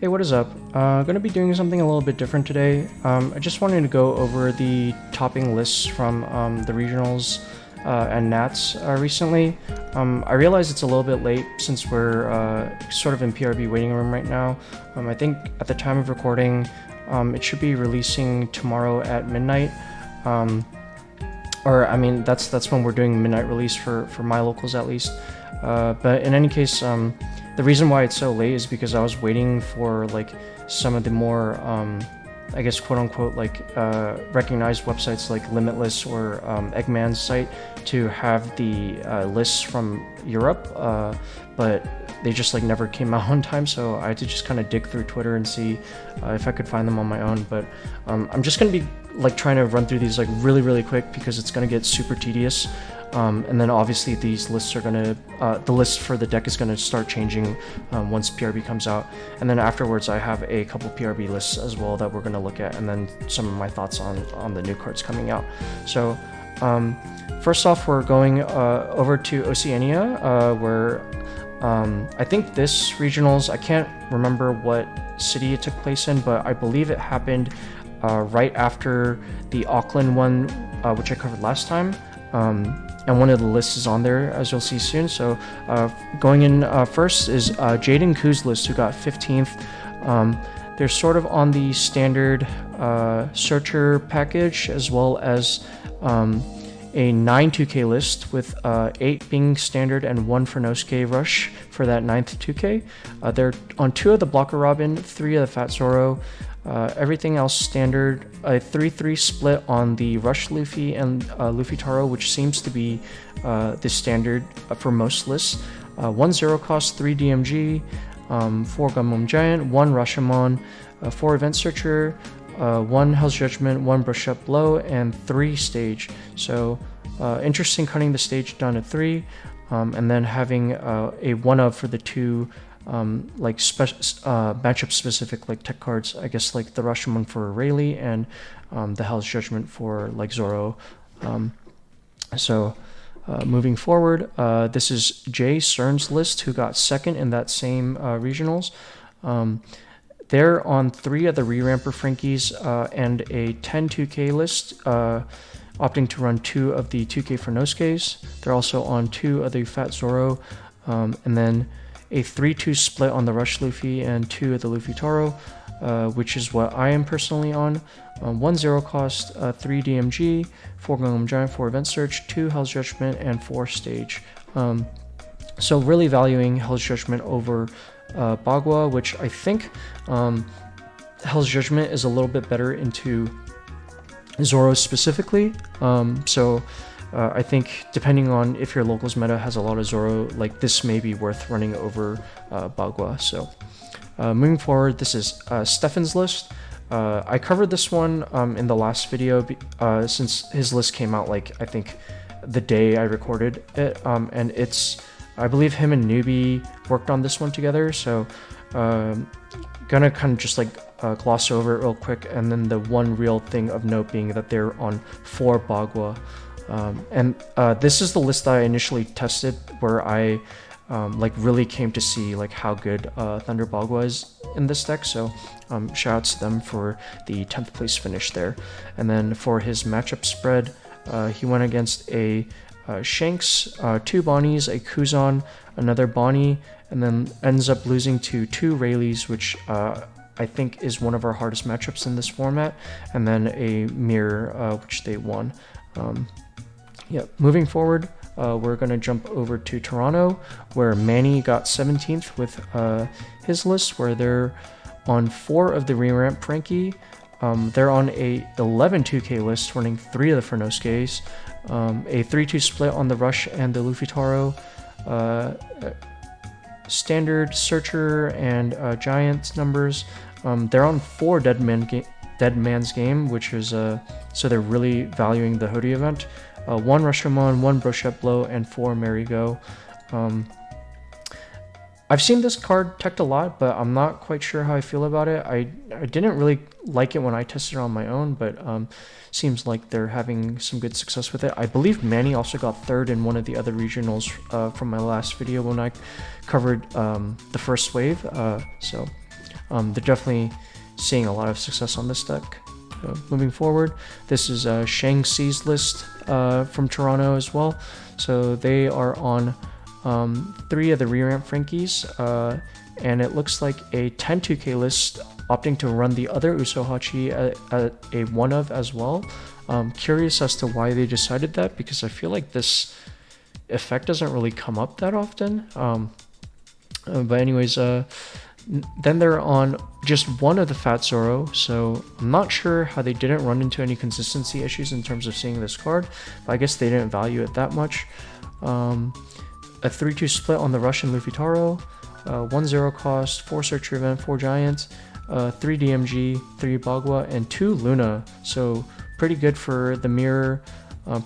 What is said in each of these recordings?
Hey, what is up? Going to be doing something a little bit different today. I just wanted to go over the topping lists from the regionals and Nats recently. I realize it's a little bit late since we're sort of in PRB waiting room right now. I think at the time of recording, it should be releasing tomorrow at midnight. Or I mean, that's when we're doing midnight release for my locals at least. But in any case, the reason why it's so late is because I was waiting for like some of the more, I guess, quote unquote, like recognized websites like Limitless or Eggman's site to have the lists from Europe, but they just like never came out on time. So I had to just kind of dig through Twitter and see if I could find them on my own. But I'm just gonna be like trying to run through these like really quick because it's gonna get super tedious. And then obviously these lists are gonna, the list for the deck is gonna start changing once PRB comes out. And then afterwards I have a couple PRB lists as well that we're gonna look at, and then some of my thoughts on the new cards coming out. So first off, we're going over to Oceania, where I think this regionals, I can't remember what city it took place in, but I believe it happened right after the Auckland one, which I covered last time. And one of the lists is on there, as you'll see soon. So going in first is Jaden Koo's list, who got 15th. They're sort of on the standard searcher package, as well as a 9 2K list with 8 being standard and 1 for Nosuke Rush for that 9th 2K. They're on 2 of the Blocker Robin, 3 of the Fat Zoro. Everything else standard, a 3-3 split on the Rush Luffy and Luffy Taro, which seems to be the standard for most lists. 1 0 cost, 3 DMG, 4 Gunmon Giant, 1 Rashomon, 4 Event Searcher, 1 Hell's Judgment, 1 Brush Up Blow, and 3 Stage. So interesting cutting the stage down to 3, and then having a 1-of for the 2 like matchup specific like tech cards, I guess, like the Rashomon for Rayleigh and the Hell's Judgment for like Zoro. So moving forward, this is Jay Cern's list, who got 2nd in that same regionals. They're on 3 of the Re-Ramper Frankies and a 10 2K list, opting to run 2 of the 2K for Nosuke's. They're also on 2 of the Fat Zoro, and then a 3-2 split on the Rush Luffy and 2 of the Luffy Taro, which is what I am personally on. 1 0 cost, 3 DMG, 4 Gunmon Giant, 4 Event Search, 2 Hell's Judgment, and 4 Stage. So really valuing Hell's Judgment over Bagua, which I think Hell's Judgment is a little bit better into Zoro specifically. I think depending on if your locals meta has a lot of Zoro, like this may be worth running over Bagua. So moving forward, this is Stefan's list. I covered this one in the last video since his list came out like I think the day I recorded it, and it's, I believe him and Newbie worked on this one together. So gonna kind of just like gloss over it real quick, and then the one real thing of note being that they're on 4 Bagua. And this is the list that I initially tested, where I like really came to see like how good Thunder Bagua is in this deck. So shout out to them for the 10th place finish there. And then for his matchup spread, he went against a Shanks, 2 Bonnies, a Kuzan, another Bonnie, and then ends up losing to 2 Rayleighs, which I think is one of our hardest matchups in this format, and then a Mirror, which they won. Yeah, moving forward, we're going to jump over to Toronto, where Manny got 17th with his list, where they're on 4 of the Re-Ramp Frankie. They're on a 11 2K list, running 3 of the Furnosuke's, a 3-2 split on the Rush and the Luffy Taro, standard Searcher and Giant numbers. They're on 4 Dead Man's Game, which is so they're really valuing the Hody event. 1 Rashomon, 1 Brush Up Blow, and 4 Merry-Go. I've seen this card teched a lot, but I'm not quite sure how I feel about it. I didn't really like it when I tested it on my own, but seems like they're having some good success with it. I believe Manny also got 3rd in one of the other regionals from my last video when I covered the first wave. So they're definitely seeing a lot of success on this deck. Moving forward, this is Shang-Chi's list from Toronto as well. So they are on 3 of the re-ramp Frankies, and it looks like a 10-2K list opting to run the other Usohachi at a 1 of as well. Curious as to why they decided that, because I feel like this effect doesn't really come up that often. But anyways, then they're on just 1 of the Fat Zoro, so I'm not sure how they didn't run into any consistency issues in terms of seeing this card, but I guess they didn't value it that much. A 3-2 split on the Russian Luffy Taro, 1-0 cost, 4 Searcher Event, 4 Giant, 3 DMG, 3 Bagua, and 2 Luna, so pretty good for the mirror.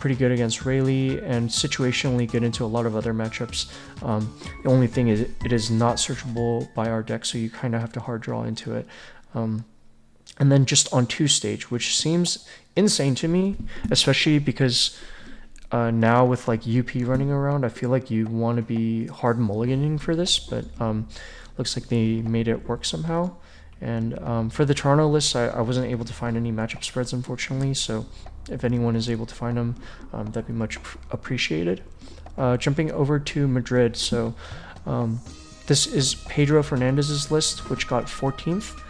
Pretty good against Rayleigh, and situationally good into a lot of other matchups. The only thing is it is not searchable by our deck, so you kind of have to hard draw into it. And then just on 2 stage, which seems insane to me, especially because now with like UP running around, I feel like you want to be hard mulliganing for this, but looks like they made it work somehow. And for the Toronto list, I wasn't able to find any matchup spreads, unfortunately, so if anyone is able to find them, that'd be much appreciated. Jumping over to Madrid, so this is Pedro Fernandez's list, which got 14th.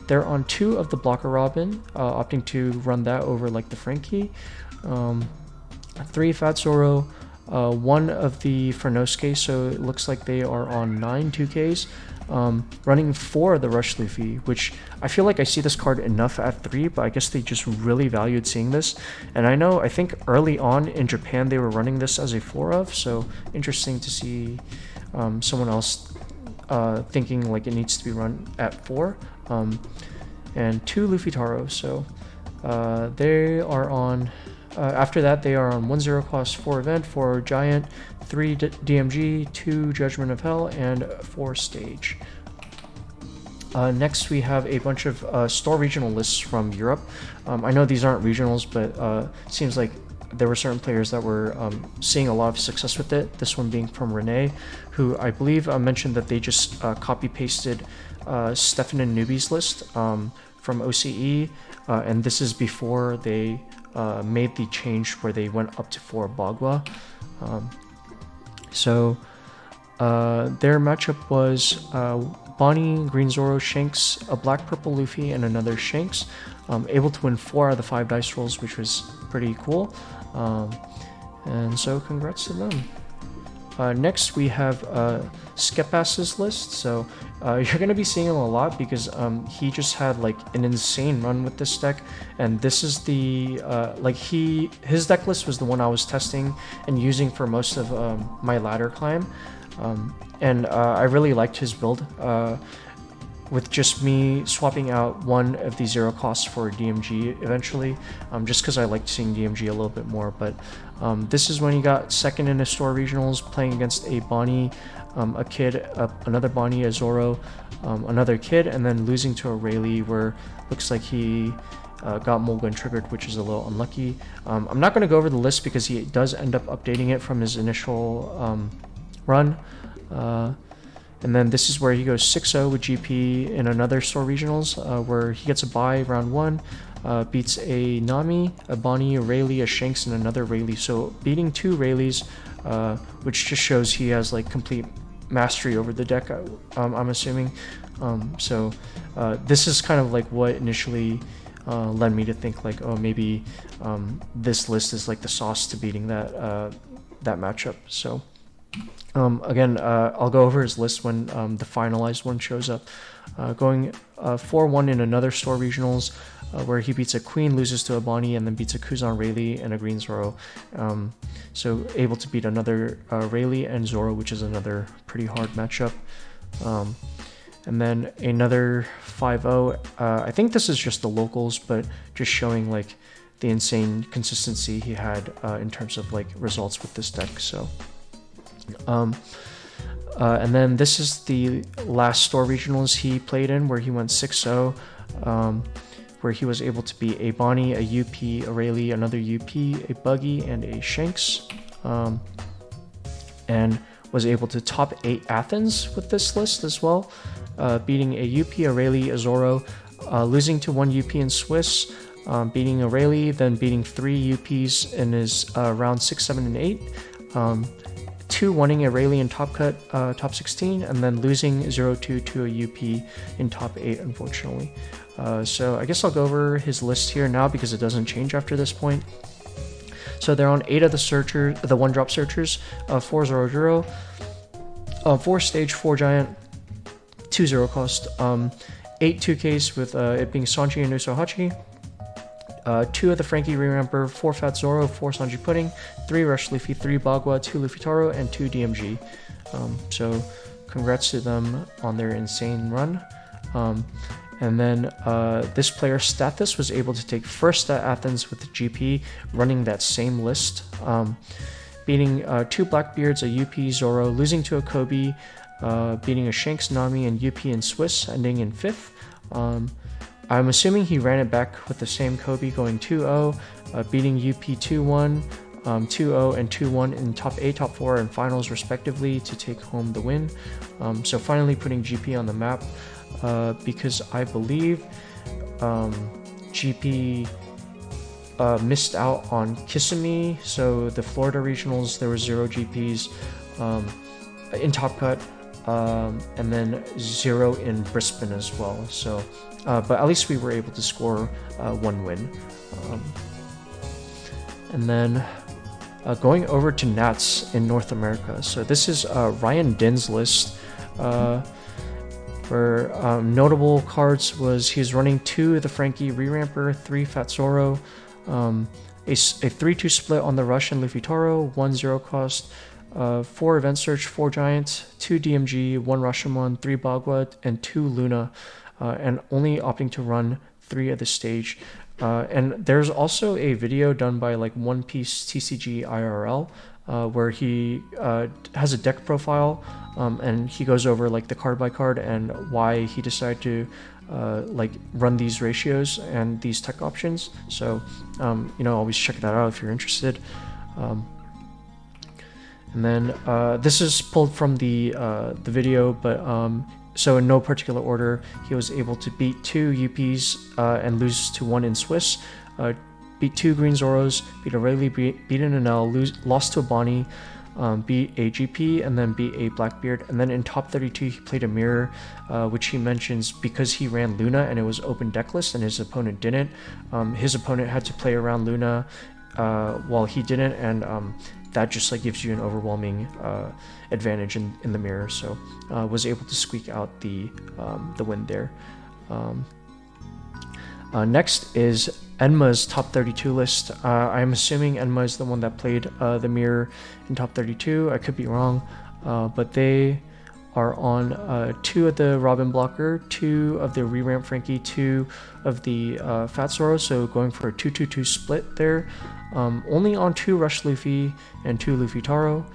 They're on 2 of the Blocker Robin, opting to run that over like the Frankie. 3 Fat Zoro, 1 of the Fernosuke, so it looks like they are on 9 2Ks. Running 4 of the Rush Luffy, which I feel like I see this card enough at 3, but I guess they just really valued seeing this. And I think early on in Japan they were running this as a 4 of, so interesting to see someone else thinking like it needs to be run at 4. And 2 Luffy Taro, so they are on, after that they are on 1-0 cost, 4 Event, 4 Giant, 3 DMG, 2 Judgment of Hell, and 4 Stage. Next we have a bunch of store regional lists from Europe. I know these aren't regionals, but it seems like there were certain players that were seeing a lot of success with it. This one being from Renee, who I believe mentioned that they just copy-pasted Stefan and Newbie's list from OCE, and this is before they made the change where they went up to 4 Bagua. So their matchup was Bonnie, Green Zoro, Shanks, a Black Purple Luffy, and another Shanks. Able to win 4 out of the 5 dice rolls, which was pretty cool. And so congrats to them. Next we have Skepas's list. So you're going to be seeing him a lot because he just had like an insane run with this deck, and this is the his deck list was the one I was testing and using for most of my ladder climb, and I really liked his build with just me swapping out 1 of the 0 costs for DMG eventually, just because I liked seeing DMG a little bit more. But this is when he got 2nd in the store regionals, playing against a Bonnie, a Kid, another Bonnie, a Zoro, another Kid, and then losing to a Rayleigh, where looks like he got Mulgun triggered, which is a little unlucky. I'm not going to go over the list because he does end up updating it from his initial run. And then this is where he goes 6-0 with GP in another store regionals, where he gets a bye round 1, beats a Nami, a Bonnie, a Rayleigh, a Shanks, and another Rayleigh. So beating 2 Rayleighs, which just shows he has like complete mastery over the deck, I'm assuming. So this is kind of like what initially led me to think like, oh, maybe this list is like the sauce to beating that matchup. So again, I'll go over his list when the finalized one shows up. Going 4-1 in another store regionals, where he beats a Queen, loses to a Bonnie, and then beats a Kuzan Rayleigh and a Green Zoro. So able to beat another Rayleigh and Zoro, which is another pretty hard matchup. And then another 5-0. I think this is just the locals, but just showing like the insane consistency he had in terms of like results with this deck. So and then this is the last store regionals he played in, where he went 6-0, where he was able to beat a Bonnie, a UP, a Rayleigh, another UP, a Buggy, and a Shanks, and was able to top 8 Athens with this list as well. beating a UP, a Rayleigh, a Zoro, losing to 1 UP in Swiss, beating a Rayleigh, then beating 3 UPs in his round 6, 7, and 8. 2 winning a Rayleigh in top cut, top 16, and then losing 0-2 to a UP in top 8, unfortunately. So I guess I'll go over his list here now because it doesn't change after this point. So they're on 8 of the searchers, the 1-drop searchers, 4 0-0, 4 stage, 4 giant, 2 0 cost, 8 2Ks with it being Sanji and Usohachi, 2 of the Frankie Re-Ramper, 4 Fat Zoro, 4 Sanji Pudding, 3 Rush Luffy, 3 Bagua, 2 Luffy Taro, and 2 DMG. So congrats to them on their insane run. And then this player, Stathis, was able to take first at Athens with the GP, running that same list, beating 2 Blackbeards, a UP, Zoro, losing to a Kobe, beating a Shanks, Nami, and UP in Swiss, ending in 5th. I'm assuming he ran it back with the same Kobe, going 2-0, beating UP 2-1, 2-0, and 2-1 in top 8, top 4, and finals respectively to take home the win. So finally putting GP on the map, because I believe GP missed out on Kissimmee, so the Florida regionals there were 0 GPs in Top Cut, and then 0 in Brisbane as well. So, but at least we were able to score 1 win. And then going over to Nats in North America. So this is Ryan Din's list, where notable cards was he's running 2 of the Frankie Re-Ramper, 3 Fat Zoro, a 3-2 split on the Rush and Luffy Taro, 1 0 cost, 4 Event Search, 4 Giant, 2 DMG, 1 Rashomon, 3 Bagua, and 2 Luna, and only opting to run 3 of the stage. And there's also a video done by like One Piece TCG IRL, where he has a deck profile, and he goes over like the card by card and why he decided to like run these ratios and these tech options. So you know, always check that out if you're interested. And then this is pulled from the video, but so in no particular order, he was able to beat 2 UPs and lose to 1 in Swiss, beat 2 Green Zoros, beat a Rayleigh, beat an Enel, lost to a Bonnie, beat a GP, and then beat a Blackbeard. And then in top 32, he played a mirror, which he mentions because he ran Luna and it was open deck list and his opponent didn't. His opponent had to play around Luna while he didn't, and that just like gives you an overwhelming advantage in the mirror. So was able to squeak out the win there. Next is Enma's top 32 list. I'm assuming Enma is the one that played the mirror in top 32. I could be wrong, but they are on 2 of the Robin Blocker, 2 of the Re-Ramp Frankie, 2 of the Fat Zoro, so going for a 2-2-2 split there. Only on 2 Rush Luffy and 2 Luffy Taro,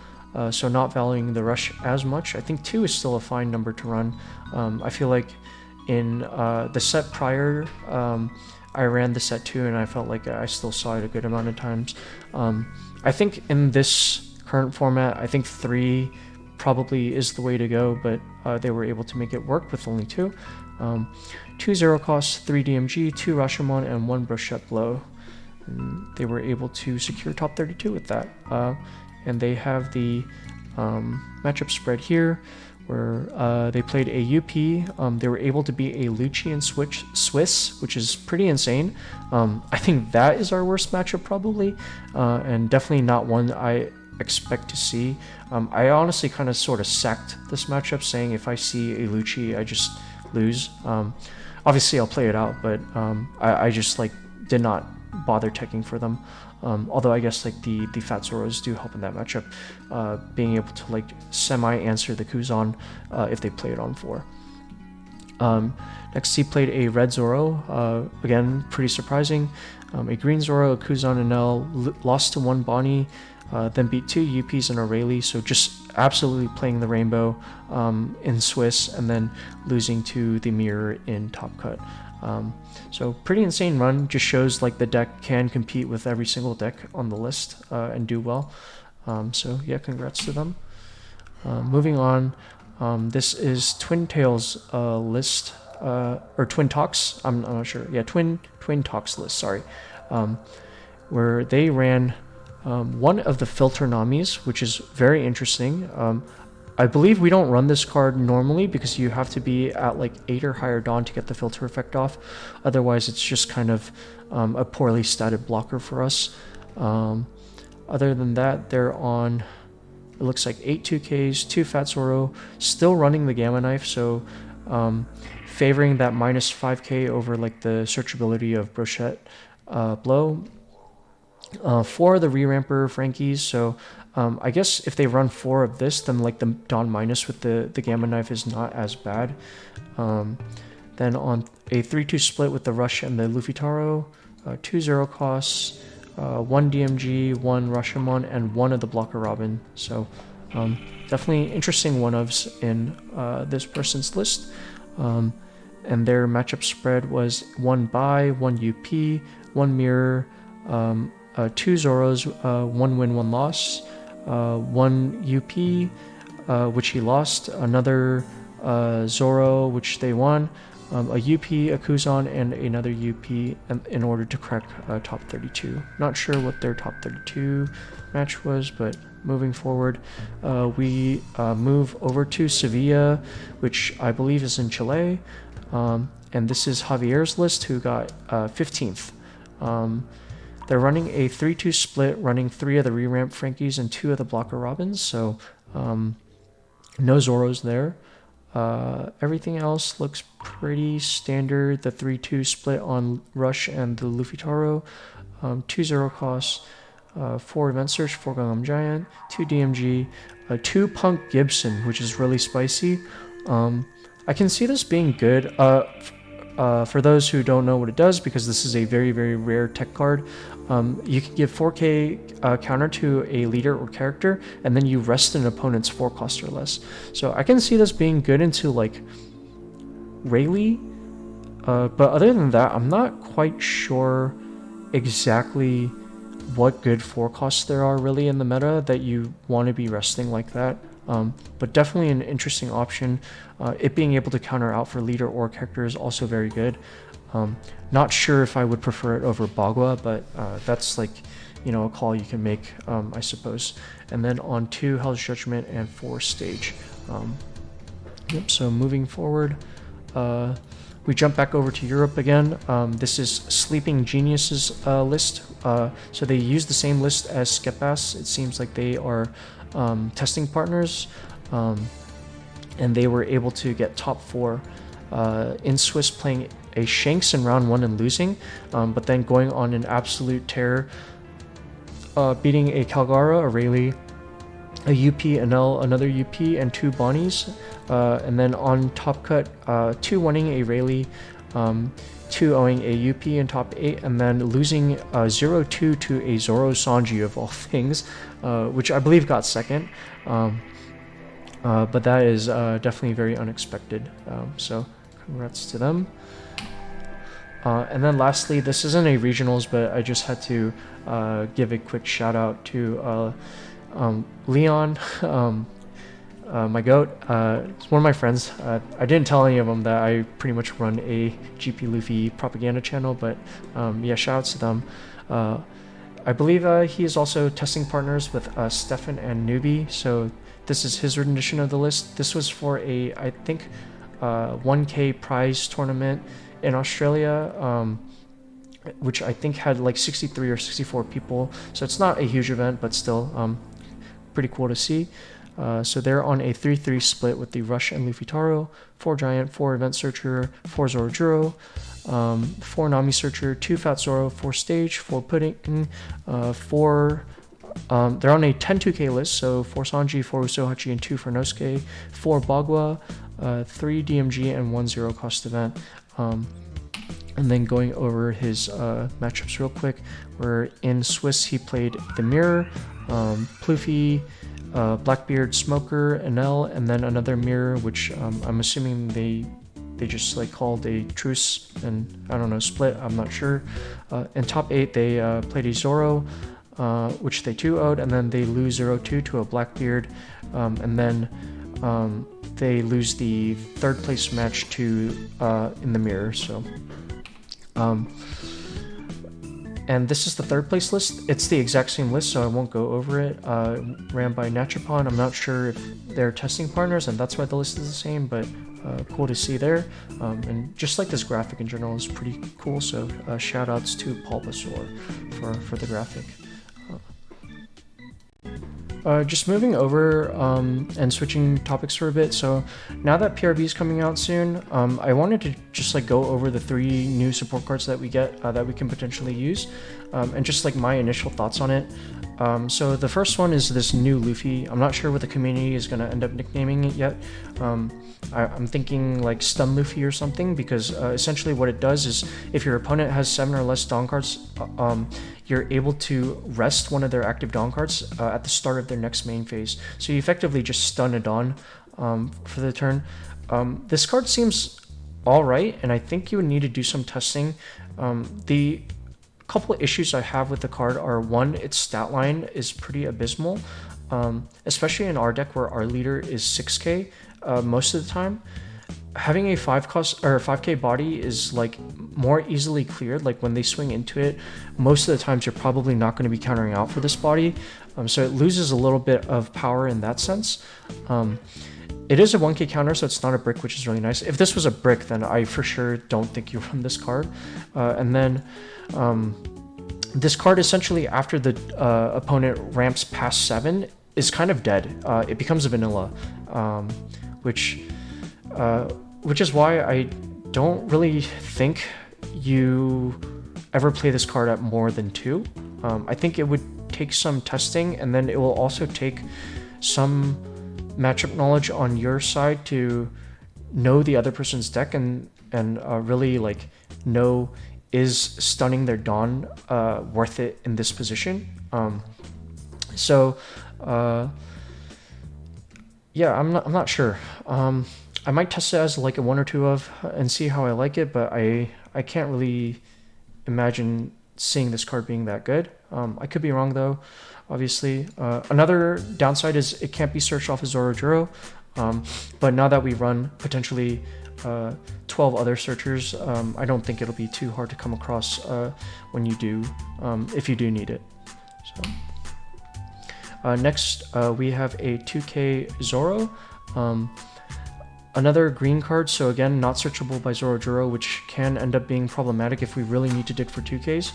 so not valuing the Rush as much. I think 2 is still a fine number to run. I feel like in the set prior, I ran the set 2 and I felt like I still saw it a good amount of times. I think in this current format, I think 3 probably is the way to go, but they were able to make it work with only 2. 2 0 costs, 3 DMG, 2 Rashomon, and 1 Brochette Blow. And they were able to secure top 32 with that. And they have the matchup spread here, where they played a UP. They were able to beat a Lucci and Swiss, which is pretty insane. I think that is our worst matchup probably, and definitely not one I expect to see. I honestly kind of sort of sacked this matchup, saying if I see a Lucci, I just lose. Obviously I'll play it out, but I just like did not bother teching for them. Although I guess like the Fat Zoros do help in that matchup, being able to like semi-answer the Kuzan if they play it on 4. Next he played a Red Zoro, again pretty surprising, a Green Zoro, a Kuzan and L, lost to 1 Bonnie, then beat 2 UPs and a Rayleigh, so just absolutely playing the rainbow in Swiss, and then losing to the mirror in Top Cut. So pretty insane run, just shows like the deck can compete with every single deck on the list and do well. So yeah, congrats to them. Moving on, This is Twin Tails list, or Twin Talks. I'm not sure. Yeah, Twin Talks list. Sorry, where they ran one of the filter Namis, which is very interesting. I believe we don't run this card normally because you have to be at like 8 or higher Dawn to get the filter effect off. Otherwise, it's just kind of a poorly statted blocker for us. Other than that, they're on, it looks like 8 2Ks, 2 Fat Zoro, still running the Gamma Knife, so favoring that minus 5K over like the searchability of Brochette Blow. 4 of the Re-Ramper Frankies, so I guess if they run 4 of this, then like the Dawn minus with the Gamma Knife is not as bad. Then on a 3-2 split with the Rush and the Luffy Taro, 2 0 costs, 1 DMG, 1 Rashomon, and 1 of the Blocker Robin. So definitely interesting one-ofs in this person's list. And their matchup spread was 1 buy, 1 UP, 1 mirror, 2 Zoros, 1 win, 1 loss, 1 UP, which he lost, another Zoro, which they won, a UP, a Kuzan, and another UP in order to crack top 32. Not sure what their top 32 match was, but moving forward, we move over to Sevilla, which I believe is in Chile, and this is Javier's list, who got 15th. They're running a 3-2 split, running 3 of the Re-Ramp Frankies and 2 of the Blocker Robins, so no Zoros there. Everything else looks pretty standard. The 3-2 split on Rush and the Luffy Taro, 2 0 costs, 4 Event Search, 4 Gangnam Giant, 2 DMG, 2 Punk Gibson, which is really spicy. I can see this being good. For those who don't know what it does, because this is a very, very rare tech card, you can give 4K counter to a leader or character, and then you rest an opponent's 4 cost or less. So I can see this being good into like Rayleigh, but other than that, I'm not quite sure exactly what good 4 costs there are really in the meta that you want to be resting like that. But definitely an interesting option. It being able to counter out for leader or character is also very good. Not sure if I would prefer it over Bagua, but that's like, you know, a call you can make, I suppose. And then on 2 Hell's Judgment and 4 Stage. Yep. So moving forward, we jump back over to Europe again. This is Sleeping Geniuses list. So they use the same list as Skepas. It seems like they are testing partners, and they were able to get top 4 in Swiss, playing a Shanks in round 1 and losing, but then going on an absolute tear, beating a Calgara, a Rayleigh, a UP, an L, another UP, and 2 Bonnies, and then on top cut, 2 winning a Rayleigh, 2 owing a UP in top 8, and then losing 0-2 to a Zoro Sanji of all things, which I believe got second, but that is definitely very unexpected, so congrats to them. And then lastly, this isn't a regionals, but I just had to give a quick shout out to Leon, my goat. It's one of my friends. I didn't tell any of them that I pretty much run a GP Luffy propaganda channel, but yeah, shout outs to them. I believe he is also testing partners with Stefan and Newbie, so this is his rendition of the list. This was for a, I think, 1K prize tournament in Australia, which I think had like 63 or 64 people, so it's not a huge event, but still pretty cool to see. So they're on a 3-3 split with the Rush and Luffy Taro, 4 Giant, 4 Event Searcher, 4 Zorojuro, 4 Nami Searcher, 2 Fat Zoro, 4 Stage, 4 Pudding, 4... they're on a 10-2K list, so 4 Sanji, 4 Usohachi, and 2 for Nosuke, 4 Bagua, 3 DMG, and 1 0 cost event. And then going over his matchups real quick, where in Swiss he played the Mirror, Pluffy, Blackbeard, Smoker, Enel, and then another Mirror, which I'm assuming they just like called a truce and, I don't know, split, I'm not sure. In top 8 they played a Zoro, which they 2-0'd, and then they lose 0-2 to a Blackbeard, and then they lose the third place match to in the mirror. So and this is the third place list. It's the exact same list, so I won't go over it. Ran by Naturpon. I'm not sure if they're testing partners, and that's why the list is the same, but cool to see there. And just like this graphic in general is pretty cool, so shout outs to Bulbasaur for the graphic. Just moving over and switching topics for a bit. So now that PRB is coming out soon, I wanted to just like go over the 3 new support cards that we get that we can potentially use, and just like my initial thoughts on it. So the first one is this new Luffy. I'm not sure what the community is going to end up nicknaming it yet. I'm thinking like Stun Luffy or something, because essentially what it does is if your opponent has 7 or less Dawn cards, you're able to rest one of their active Dawn cards at the start of their next main phase. So you effectively just stun a Dawn for the turn. This card seems alright, and I think you would need to do some testing. The couple of issues I have with the card are, one, its stat line is pretty abysmal, especially in our deck where our leader is 6k most of the time. Having a 5k body is like more easily cleared. Like when they swing into it, most of the times you're probably not going to be countering out for this body, so it loses a little bit of power in that sense. It is a 1k counter, so it's not a brick, which is really nice. If this was a brick, then I for sure don't think you run this card. And then this card essentially, after the opponent ramps past 7, is kind of dead. It becomes a vanilla, which is why I don't really think you ever play this card at more than 2. I think it would take some testing, and then it will also take some matchup knowledge on your side to know the other person's deck and really like know, is stunning their Dawn worth it in this position. Yeah, I'm not sure. I might test it as like a 1 or 2 of and see how I like it, but I can't really imagine seeing this card being that good. I could be wrong though, obviously. Another downside is it can't be searched off of Zorojuro, but now that we run potentially 12 other searchers, I don't think it'll be too hard to come across when you do, if you do need it. So next we have a 2k Zoro. Another green card, so again, not searchable by Zorojuro, which can end up being problematic if we really need to dig for 2Ks.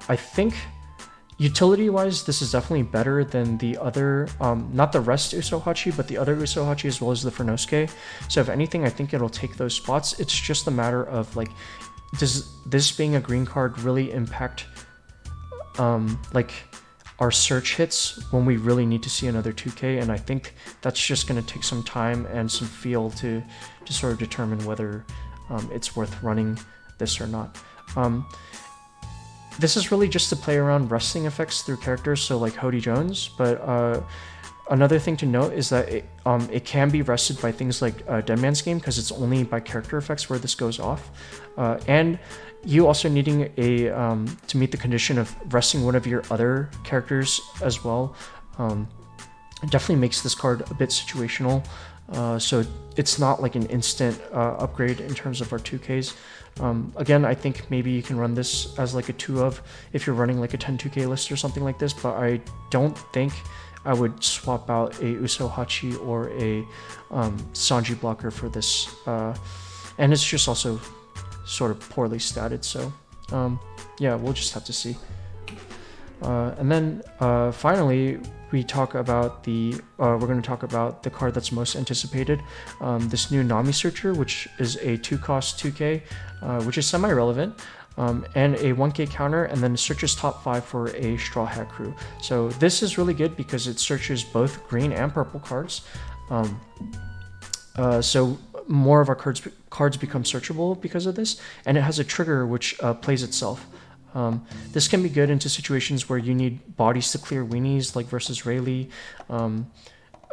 I think utility-wise, this is definitely better than the other, not the rest Usohachi, but the other Usohachi as well as the Furnosuke. So if anything, I think it'll take those spots. It's just a matter of like, does this being a green card really impact like our search hits when we really need to see another 2k? And I think that's just going to take some time and some feel to sort of determine whether it's worth running this or not. This is really just to play around resting effects through characters, so like Hody Jones, but another thing to note is that it can be rested by things like Dead Man's Game, because it's only by character effects where this goes off. And you also needing a to meet the condition of resting one of your other characters as well definitely makes this card a bit situational. So it's not like an instant upgrade in terms of our 2Ks. Again, I think maybe you can run this as like a 2 of if you're running like a 10-2K list or something like this, but I don't think I would swap out a Usohachi or a Sanji blocker for this. And it's just also sort of poorly statted, so yeah, we'll just have to see. And then finally, we talk about the we're going to talk about the card that's most anticipated, this new Nami Searcher, which is a 2-cost 2k, which is semi-relevant, and a 1k counter, and then searches top 5 for a Straw Hat Crew. So this is really good because it searches both green and purple cards. So more of our cards become searchable because of this, and it has a trigger which plays itself. This can be good into situations where you need bodies to clear weenies, like versus Rayleigh,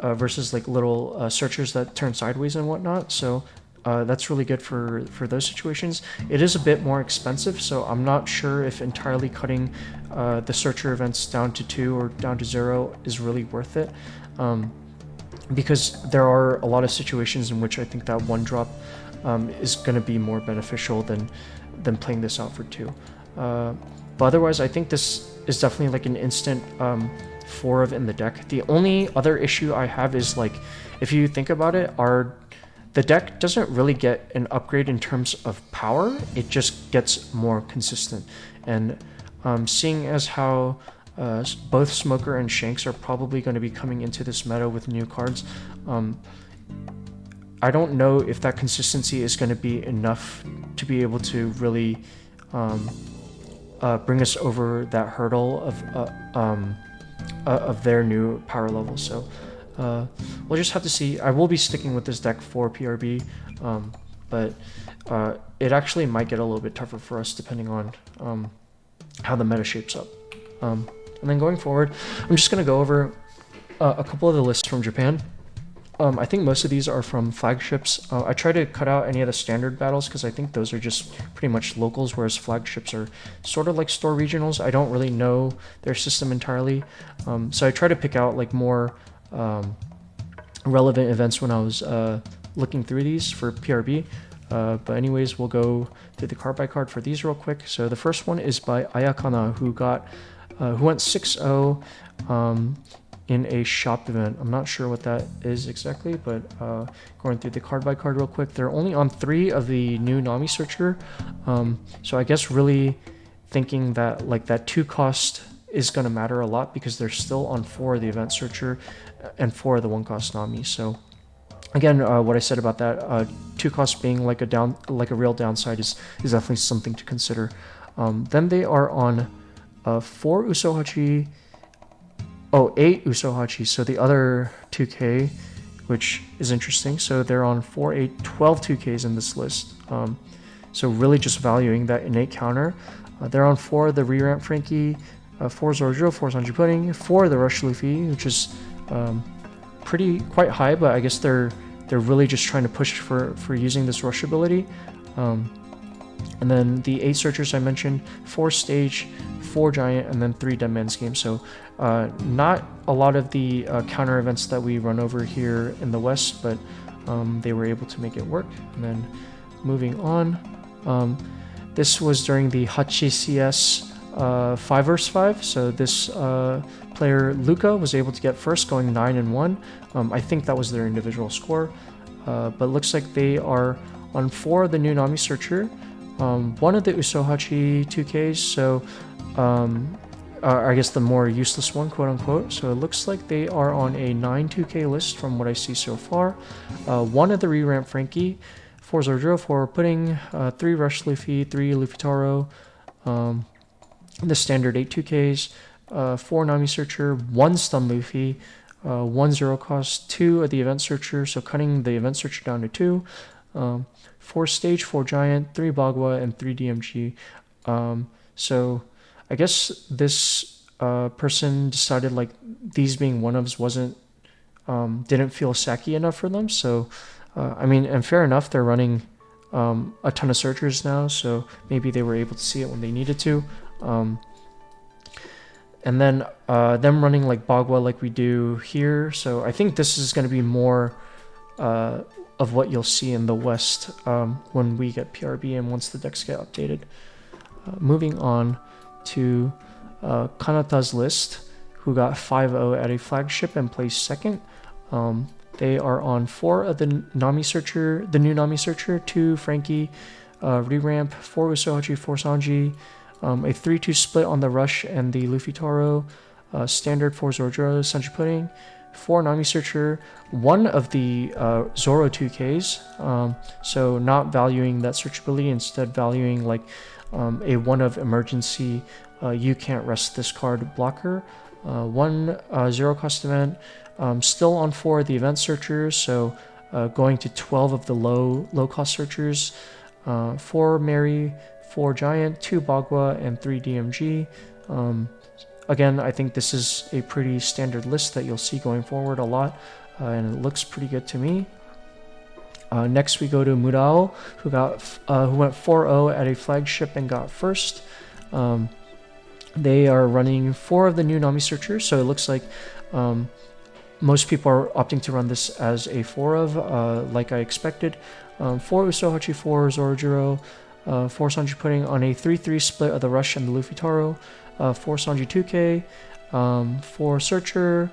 versus like little searchers that turn sideways and whatnot. So that's really good for those situations. It is a bit more expensive, so I'm not sure if entirely cutting the searcher events down to 2 or down to 0 is really worth it. because there are a lot of situations in which I think that one drop is going to be more beneficial than playing this out for 2. But otherwise, I think this is definitely like an instant 4 of in the deck. The only other issue I have is, like, if you think about it, the deck doesn't really get an upgrade in terms of power. It just gets more consistent. And seeing as how both Smoker and Shanks are probably going to be coming into this meta with new cards, I don't know if that consistency is going to be enough to be able to really bring us over that hurdle of their new power level. So we'll just have to see. I will be sticking with this deck for PRB, but it actually might get a little bit tougher for us depending on how the meta shapes up. And then going forward, I'm just going to go over a couple of the lists from Japan. I think most of these are from flagships. I try to cut out any of the standard battles because I think those are just pretty much locals, whereas flagships are sort of like store regionals. I don't really know their system entirely. So I try to pick out like more relevant events when I was looking through these for PRB. But anyways, we'll go through the card by card for these real quick. So the first one is by Ayakana, who went 6-0 in a shop event. I'm not sure what that is exactly, but going through the card by card real quick, they're only on 3 of the new Nami Searcher. So I guess really thinking that like that 2 cost is going to matter a lot because they're still on 4 of the Event Searcher and 4 of the 1 cost Nami. So again, what I said about that 2 cost being like a real downside is definitely something to consider. Then they are on 4 Usohachi. 8 Usohachi, so the other 2K, which is interesting. So they're on 4, 8, 12 2Ks in this list. So really just valuing that innate counter. They're on 4 the re-ramp Frankie, 4 Zorjo, 4 Sanji Pudding, 4 the Rush Luffy, which is quite high, but I guess they're really just trying to push for using this rush ability. And then the 8 searchers I mentioned, 4 stage, 4 giant, and then 3 dead man's game. So not a lot of the counter events that we run over here in the West, but they were able to make it work. And then moving on, this was during the Hachi CS 5 vs 5. So this player Luca was able to get first, going 9-1. I think that was their individual score, but looks like they are on 4 of the new Nami Searcher, 1 of the Usohachi 2Ks, so I guess the more useless one, quote unquote. So it looks like they are on a 9 2K list from what I see so far. 1 of the re-ramp Frankie, 4 Zorjo, 4 Pudding, 3 Rush Luffy, 3 Luffy Taro, the standard 8 2Ks, 4 Nami Searcher, 1 Stun Luffy, 1 0 cost, 2 of the Event Searcher, so cutting the Event Searcher down to 2, 4 Stage, 4 Giant, 3 Bagua, and 3 DMG. So I guess this person decided like these being one-ofs didn't feel sacky enough for them. So I mean, and fair enough, they're running a ton of searchers now, so maybe they were able to see it when they needed to. And then them running like Bagua like we do here. So I think this is going to be more of what you'll see in the West when we get PRB and once the decks get updated. Moving on to Kanata's list, who got 5-0 at a flagship and placed second. They are on 4 of the new Nami Searcher, 2 Frankie, re-ramp, 4 Usohachi, 4 Sanji, a 3-2 split on the Rush and the Luffy Taro, standard 4 Zorjo, Sanji Pudding, 4 Nami Searcher, 1 of the Zoro 2Ks, so not valuing that searchability, instead valuing like a 1 of emergency, you can't rest this card blocker, 1 0 cost event, still on 4 of the event searchers, so going to 12 of the low cost searchers, 4 Mary, 4 Giant, 2 Bagua, and 3 DMG. Again, I think this is a pretty standard list that you'll see going forward a lot, and it looks pretty good to me. Next we go to Murao, who went 4-0 at a flagship and got first. They are running 4 of the new Nami Searchers, so it looks like most people are opting to run this as a 4 of, like I expected. 4 Usohachi, 4 Zorojiro, 4 Sanji Pudding on a 3-3 split of the Rush and the Luffy Taro, 4 Sanji 2K, 4 Searcher,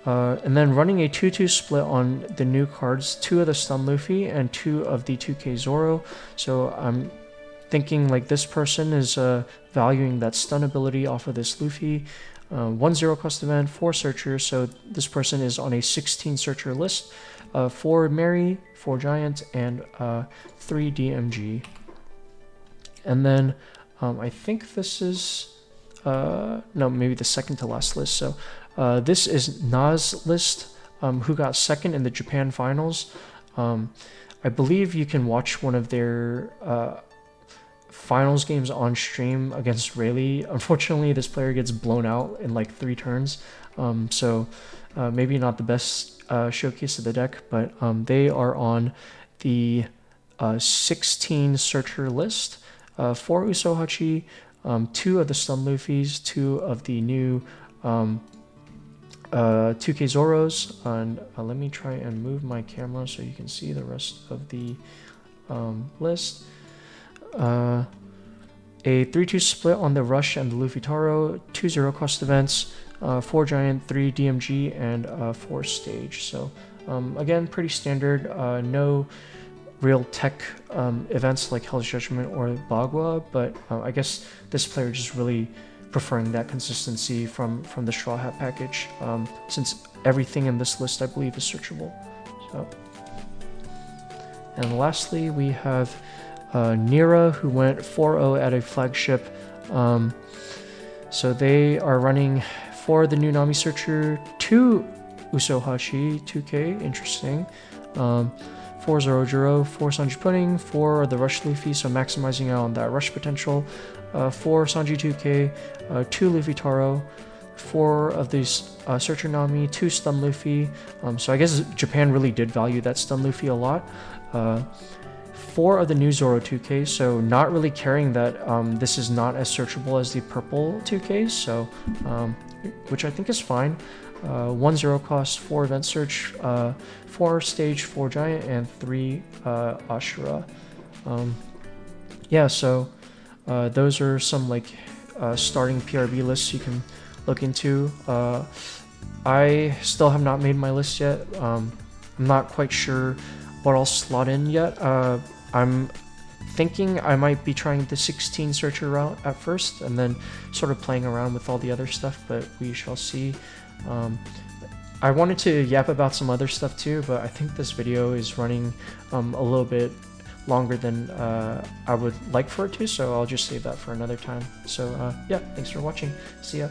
and then running a 2-2 split on the new cards, 2 of the Stun Luffy and 2 of the 2K Zoro. So I'm thinking like this person is valuing that stun ability off of this Luffy. 1 0 cost event, 4 Searcher, so this person is on a 16 Searcher list, 4 Mary, 4 Giant, and 3 DMG. And then I think this is, no, maybe the second to last list. So this is Na's list, who got second in the Japan finals. I believe you can watch one of their finals games on stream against Rayleigh. Unfortunately, this player gets blown out in like 3 turns. So maybe not the best showcase of the deck, but they are on the 16 Searcher list. 4 Usohachi, 2 of the Stun Luffys, 2 of the new 2K Zoros, and let me try and move my camera so you can see the rest of the list. A 3-2 split on the Rush and the Luffy Taro, 2 0 cost events, 4 Giant, 3 DMG, and 4 Stage. So again, pretty standard, no real tech events like Hell's Judgment or Bagua, but I guess this player just really preferring that consistency from the Straw Hat package, since everything in this list I believe is searchable. So, and lastly we have Nira, who went 4-0 at a flagship. So they are running 4 the new Nami Searcher, 2 Usohachi 2K, interesting, 4 Zorojiro, 4 Sanji Pudding, 4 the Rush Luffy, so maximizing out on that rush potential, 4 Sanji 2K, 2 Luffy Taro, 4 of these Searcher Nami, 2 Stun Luffy, so I guess Japan really did value that Stun Luffy a lot, 4 of the new Zoro 2K, so not really caring that this is not as searchable as the purple 2Ks, so which I think is fine. 1 0 cost, 4 event search, 4 stage, 4 giant, and 3 Ashura. Yeah, so those are some like starting PRB lists you can look into. I still have not made my list yet. I'm not quite sure what I'll slot in yet. I'm thinking I might be trying the 16 searcher route at first and then sort of playing around with all the other stuff, but we shall see. I wanted to yap about some other stuff too, but I think this video is running a little bit longer than I would like for it to, so I'll just save that for another time. So yeah, thanks for watching. See ya.